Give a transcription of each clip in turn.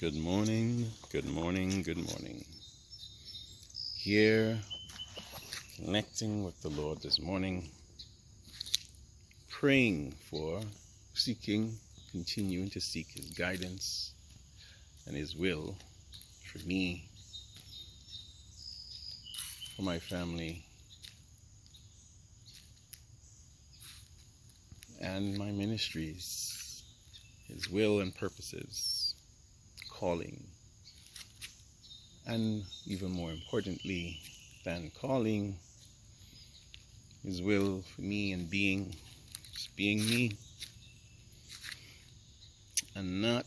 Good morning, good morning, good morning. Here, connecting with the Lord this morning, praying for, continuing to seek His guidance and His will for me, for my family, and my ministries, His will and purposes, calling, and even more importantly than calling, His will for me and just being me, and not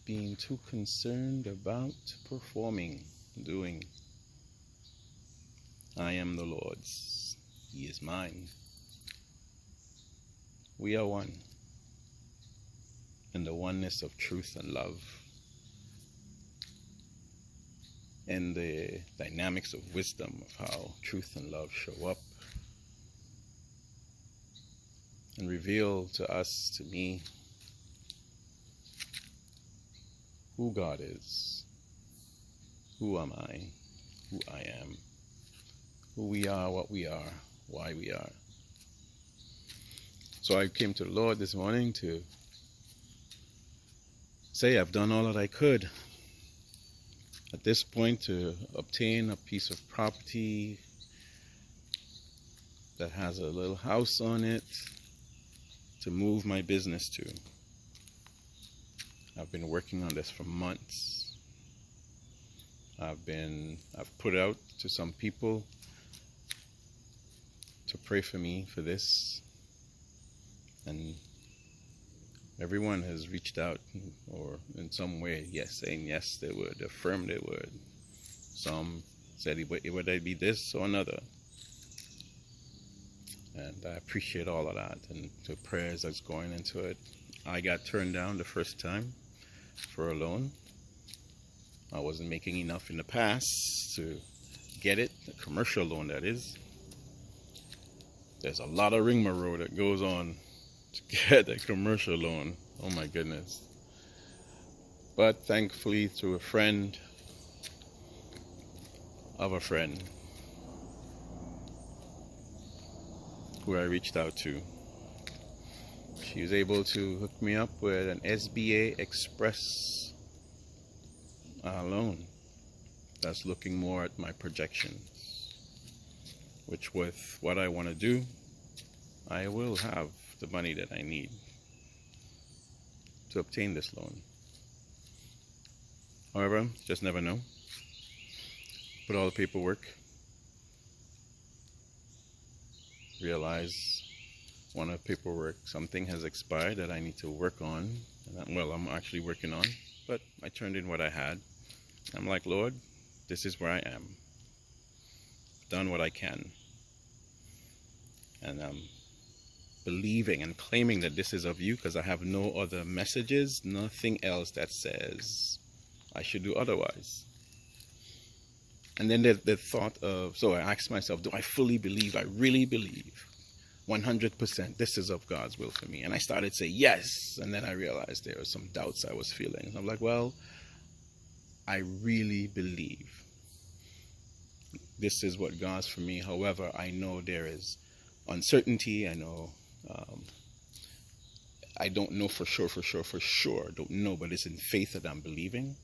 being too concerned about performing, doing. I am the Lord's, He is mine. We are one in the oneness of truth and love, in the dynamics of wisdom of how truth and love show up and reveal to us, to me, who God is, who am I, who I am, who we are, what we are, why we are. So I came to the Lord this morning to say I've done all that I could at this point to obtain a piece of property that has a little house on it to move my business to. I've been working on this for months. I've put out to some people to pray for me for this, and everyone has reached out or in some way, saying yes they would, affirmed they would. Some said would I be this or another, and I appreciate all of that and the prayers that's going into it. I got turned down the first time for a loan. I wasn't making enough in the past to get it, a commercial loan that is. There's a lot of rigmarole that goes on to get a commercial loan. Oh my goodness. But thankfully, through a friend of a friend who I reached out to, she was able to hook me up with an SBA Express loan that's looking more at my projections, which with what I want to do, I will have the money that I need to obtain this loan. However, just never know. Put all the paperwork, realize one of the paperwork, something has expired that I need to work on. I'm actually working on, but I turned in what I had. I'm like, Lord, this is where I am. Done what I can. And I'm believing and claiming that this is of you, because I have no other messages, nothing else that says I should do otherwise. And then the thought of, so I asked myself, do I fully believe, I really believe 100% this is of God's will for me? And I started to say yes, and then I realized there were some doubts I was feeling. I'm like, well, I really believe this is what God's for me. However, I know there is uncertainty. I know I don't know for sure. Don't know, but it's in faith that I'm believing.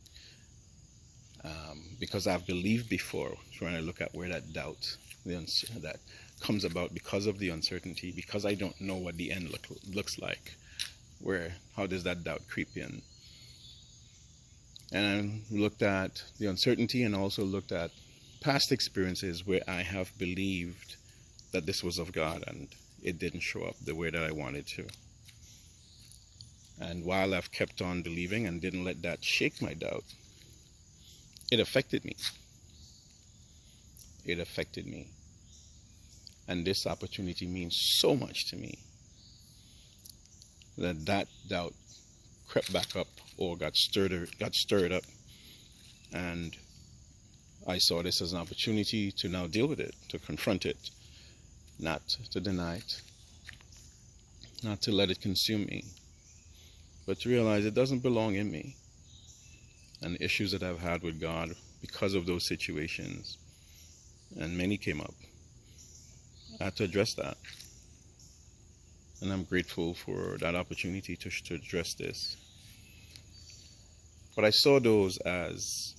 Because I've believed before, trying to look at where that doubt that comes about because of the uncertainty, because I don't know what the end looks like. How does that doubt creep in? And I looked at the uncertainty and also looked at past experiences where I have believed that this was of God and it didn't show up the way that I wanted to. And while I've kept on believing and didn't let that shake my doubt, it affected me. It affected me. And this opportunity means so much to me that doubt crept back up or got stirred up. And I saw this as an opportunity to now deal with it, to confront it, not to deny it, not to let it consume me, but to realize it doesn't belong in me. and the issues that I've had with God because of those situations, and many came up. I had to address that. And I'm grateful for that opportunity to address this. But I saw those as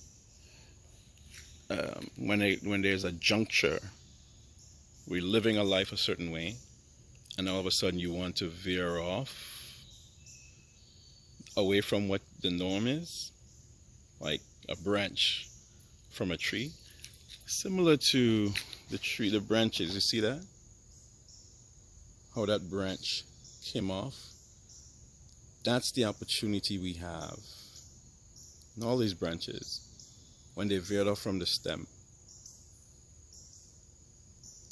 when there's a juncture, we're living a life a certain way, and all of a sudden you want to veer off away from what the norm is, like a branch from a tree, similar to the tree, the branches. You see that? How that branch came off. That's the opportunity we have. And all these branches, when they veered off from the stem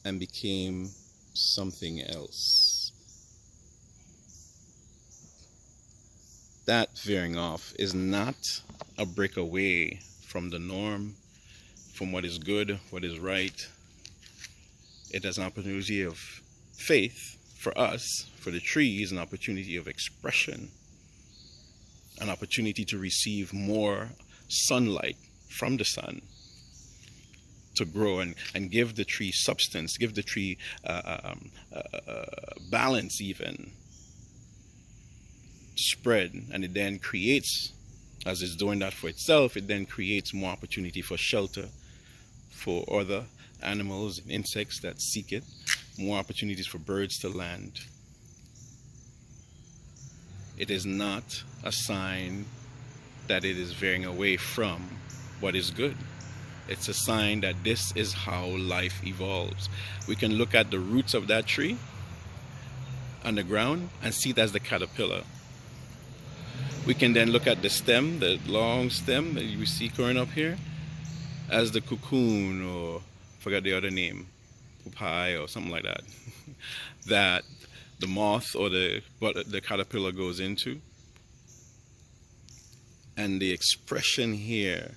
and became something else, that veering off is not a breakaway from the norm, from what is good, what is right. It is an opportunity of faith for us. For the trees, an opportunity of expression, an opportunity to receive more sunlight from the sun, to grow and give the tree substance, give the tree balance, even spread. And it then creates, as it's doing that for itself, it then creates more opportunity for shelter for other animals and insects that seek it, more opportunities for birds to land. It is not a sign that it is veering away from what is good. It's a sign that this is how life evolves. We can look at the roots of that tree on the ground and see it as the caterpillar. We can then look at the stem, the long stem that you see growing up here, as the cocoon, or I forgot the other name, pupae or something like that, that the moth or the caterpillar goes into. And the expression here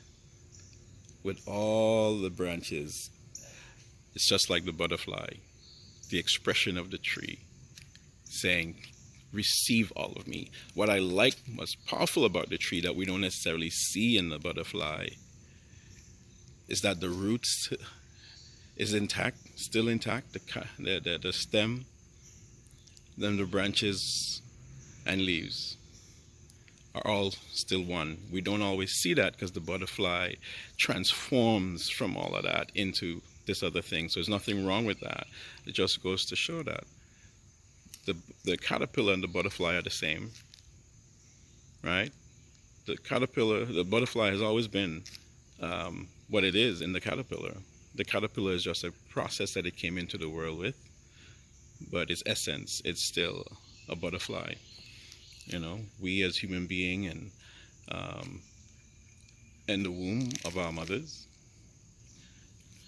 with all the branches, it's just like the butterfly, the expression of the tree saying, receive all of me. What I like, what's powerful about the tree that we don't necessarily see in the butterfly, is that the roots is intact, still intact, the stem, then the branches and leaves are all still one. We don't always see that because the butterfly transforms from all of that into this other thing. So there's nothing wrong with that. It just goes to show that the caterpillar and the butterfly are the same, right? The butterfly has always been what it is in the caterpillar. The caterpillar is just a process that it came into the world with, but its essence, it's still a butterfly. You know, we as human beings and in the womb of our mothers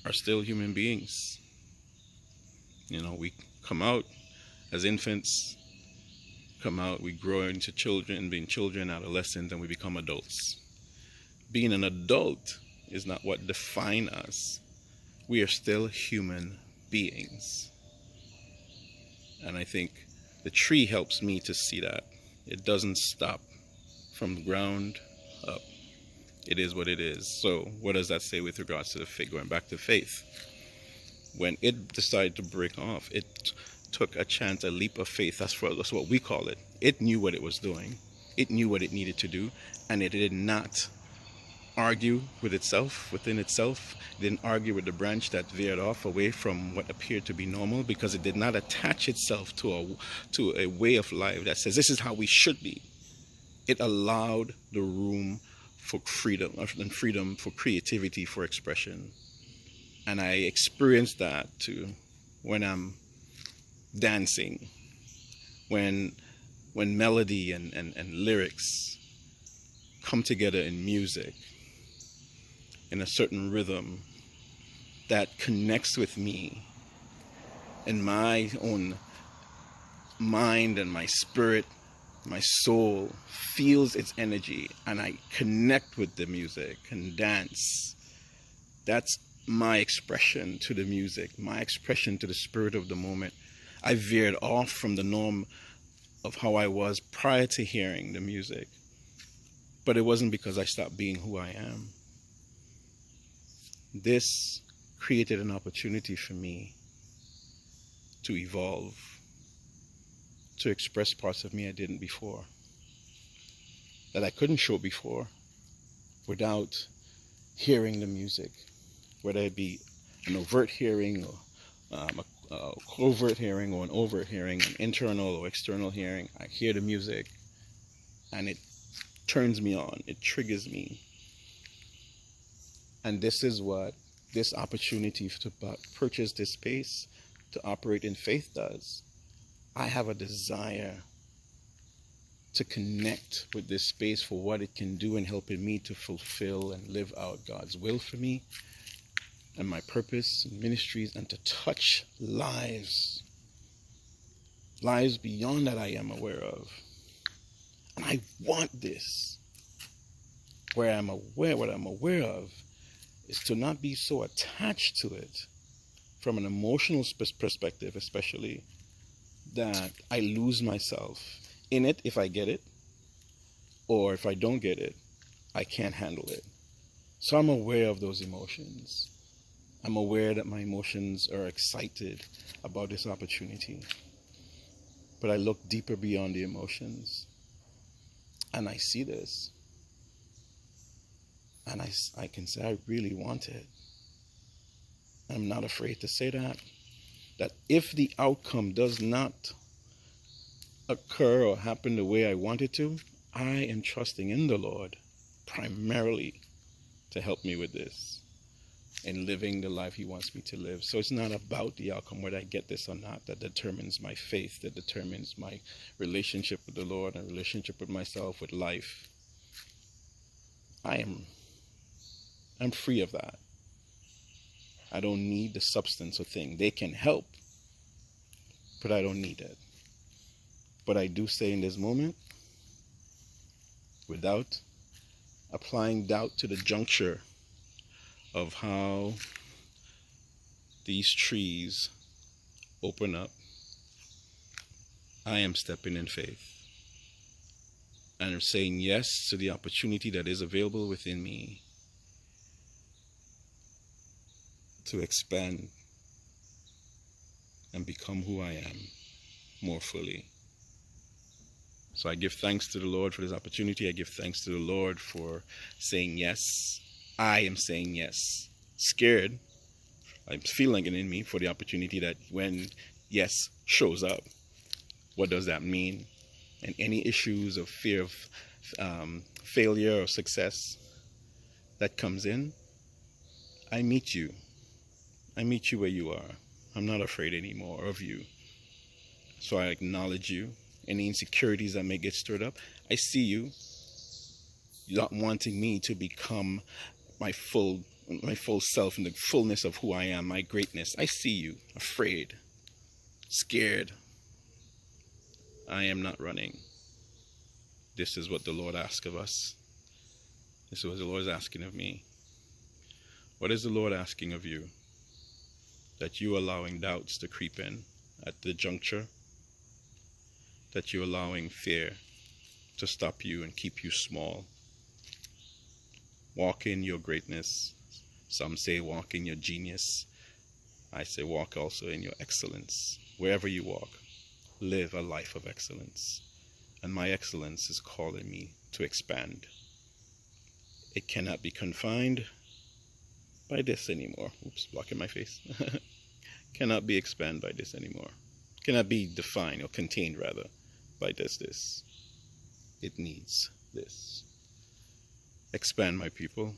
are still human beings. You know, we come out as infants, come out, we grow into children, being children, adolescents, and we become adults. Being an adult is not what defines us. We are still human beings. And I think the tree helps me to see that. It doesn't stop from the ground up. It is what it is. So what does that say with regards to the faith? Going back to faith. When it decided to break off, it took a chance, a leap of faith. That's what we call it. It knew what it was doing. It knew what it needed to do. And it did not argue with itself, within itself. It didn't argue with the branch that veered off away from what appeared to be normal, because it did not attach itself to a way of life that says this is how we should be. It allowed the room for freedom, and freedom for creativity, for expression. And I experienced that too when I'm dancing, when melody and lyrics come together in music, in a certain rhythm that connects with me and my own mind, and my spirit, my soul feels its energy, and I connect with the music and dance. That's my expression to the music, my expression to the spirit of the moment. I veered off from the norm of how I was prior to hearing the music. But it wasn't because I stopped being who I am. This created an opportunity for me to evolve, to express parts of me I didn't before, that I couldn't show before without hearing the music, whether it be an overt hearing or a covert hearing or an overt hearing, an internal or external hearing. I hear the music and it turns me on, it triggers me. And this is what this opportunity to purchase this space, to operate in faith does. I have a desire to connect with this space for what it can do in helping me to fulfill and live out God's will for me and my purpose and ministries, and to touch lives beyond that I am aware of. And I want this. What I'm aware of is to not be so attached to it from an emotional perspective, especially, that I lose myself in it if I get it, or if I don't get it, I can't handle it. So I'm aware of those emotions. I'm aware that my emotions are excited about this opportunity. But I look deeper beyond the emotions, and I see this. And I can say, I really want it. I'm not afraid to say that if the outcome does not occur or happen the way I want it to, I am trusting in the Lord primarily to help me with this and living the life He wants me to live. So it's not about the outcome, whether I get this or not, that determines my faith, that determines my relationship with the Lord and relationship with myself, with life. I'm free of that. I don't need the substance or thing. They can help, but I don't need it. But I do say in this moment, without applying doubt to the juncture of how these trees open up, I am stepping in faith. And I'm saying yes to the opportunity that is available within me to expand and become who I am more fully. So I give thanks to the Lord for this opportunity. I give thanks to the Lord for saying yes. I am saying yes. Scared. I'm feeling it in me for the opportunity that when yes shows up, what does that mean? And any issues of fear of failure or success that comes in, I meet you. I meet you where you are. I'm not afraid anymore of you. So I acknowledge you. Any insecurities that may get stirred up, I see you. You're not wanting me to become my full self in the fullness of who I am, my greatness. I see you, afraid, scared. I am not running. This is what the Lord asks of us. This is what the Lord is asking of me. What is the Lord asking of you? That you allowing doubts to creep in at the juncture, that you're allowing fear to stop you and keep you small. Walk in your greatness. Some say walk in your genius. I say walk also in your excellence. Wherever you walk, live a life of excellence. And my excellence is calling me to expand. It cannot be confined by this anymore. Oops, blocking my face. Cannot be expanded by this anymore. Cannot be defined or contained rather by this. It needs this. Expand, my people,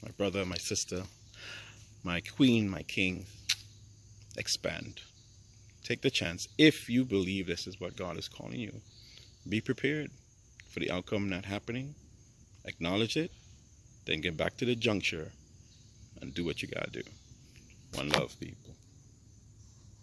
my brother, my sister, my queen, my king. Expand. Take the chance. If you believe this is what God is calling you, be prepared for the outcome not happening. Acknowledge it. Then get back to the juncture and do what you gotta do. One love, people.